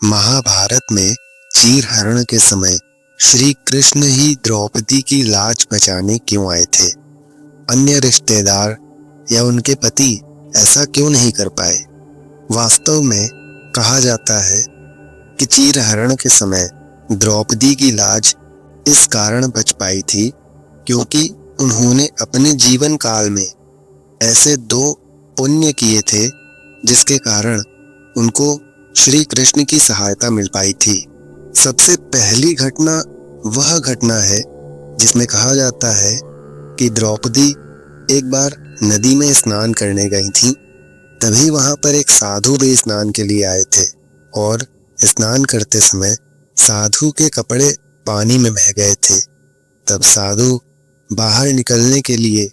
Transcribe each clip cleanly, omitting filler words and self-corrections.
महाभारत में चीरहरण के समय श्री कृष्ण ही द्रौपदी की लाज बचाने क्यों आए थे? अन्य रिश्तेदार या उनके पति ऐसा क्यों नहीं कर पाए? वास्तव में कहा जाता है कि चीरहरण के समय द्रौपदी की लाज इस कारण बच पाई थी क्योंकि उन्होंने अपने जीवन काल में ऐसे 2 पुण्य किए थे जिसके कारण उनको श्री कृष्ण की सहायता मिल पाई थी। सबसे पहली घटना वह घटना है जिसमें कहा जाता है कि द्रौपदी एक बार नदी में स्नान करने गई थी। तभी वहां पर एक साधु भी स्नान के लिए आए थे और स्नान करते समय साधु के कपड़े पानी में बह गए थे। तब साधु बाहर निकलने के लिए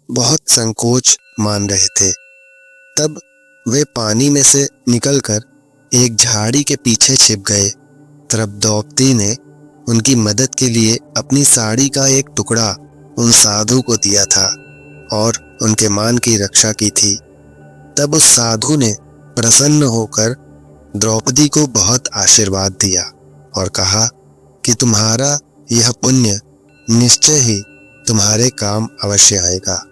बहुत संकोच मान रहे थे। तब वे पानी में से निकलकर एक झाड़ी के पीछे छिप गए। तब द्रौपदी ने उनकी मदद के लिए अपनी साड़ी का एक टुकड़ा उन साधु को दिया था और उनके मान की रक्षा की थी। तब उस साधु ने प्रसन्न होकर द्रौपदी को बहुत आशीर्वाद दिया और कहा कि तुम्हारा यह पुण्य निश्चय ही तुम्हारे काम अवश्य आएगा।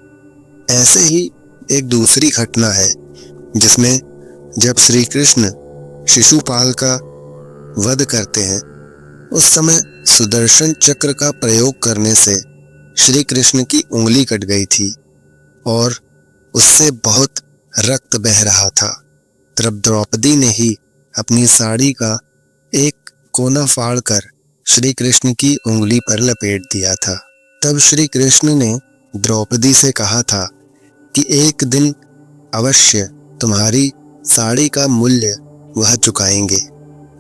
ऐसे ही एक दूसरी घटना है जिसमें जब श्री कृष्ण शिशुपाल का वध करते हैं उस समय सुदर्शन चक्र का प्रयोग करने से श्री कृष्ण की उंगली कट गई थी और उससे बहुत रक्त बह रहा था। तब द्रौपदी ने ही अपनी साड़ी का एक कोना फाड़कर श्री कृष्ण की उंगली पर लपेट दिया था। तब श्री कृष्ण ने द्रौपदी से कहा था कि एक दिन अवश्य तुम्हारी साड़ी का मूल्य वह चुकाएंगे।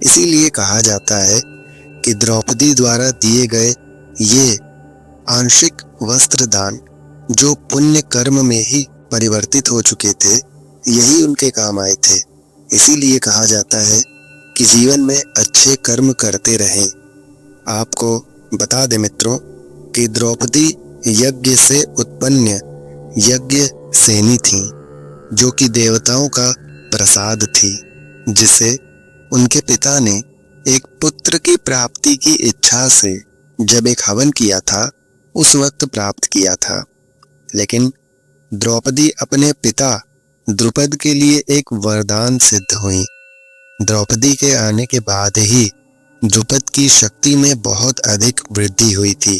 इसीलिए कहा जाता है कि द्रौपदी द्वारा दिए गए ये आंशिक वस्त्र दान जो पुण्य कर्म में ही परिवर्तित हो चुके थे, यही उनके काम आए थे। इसीलिए कहा जाता है कि जीवन में अच्छे कर्म करते रहें। आपको बता दें मित्रों कि द्रौपदी यज्ञ से उत्पन्न यज्ञ सेनी थी जो कि देवताओं का प्रसाद थी, जिसे उनके पिता ने एक पुत्र की प्राप्ति की इच्छा से जब एक हवन किया था उस वक्त प्राप्त किया था। लेकिन द्रौपदी अपने पिता द्रुपद के लिए एक वरदान सिद्ध हुई। द्रौपदी के आने के बाद ही द्रुपद की शक्ति में बहुत अधिक वृद्धि हुई थी।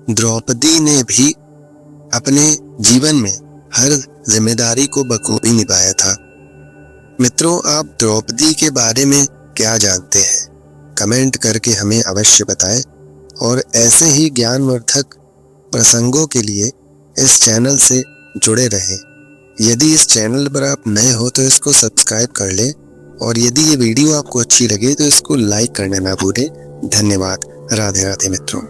द्रौपदी ने भी अपने जीवन में हर जिम्मेदारी को बखूबी निभाया था। मित्रों, आप द्रौपदी के बारे में क्या जानते हैं? कमेंट करके हमें अवश्य बताएं और ऐसे ही ज्ञानवर्धक प्रसंगों के लिए इस चैनल से जुड़े रहें। यदि इस चैनल पर आप नए हो तो इसको सब्सक्राइब कर लें और यदि ये वीडियो आपको अच्छी लगे तो इसको लाइक करना ना भूलें। धन्यवाद। राधे राधे मित्रों।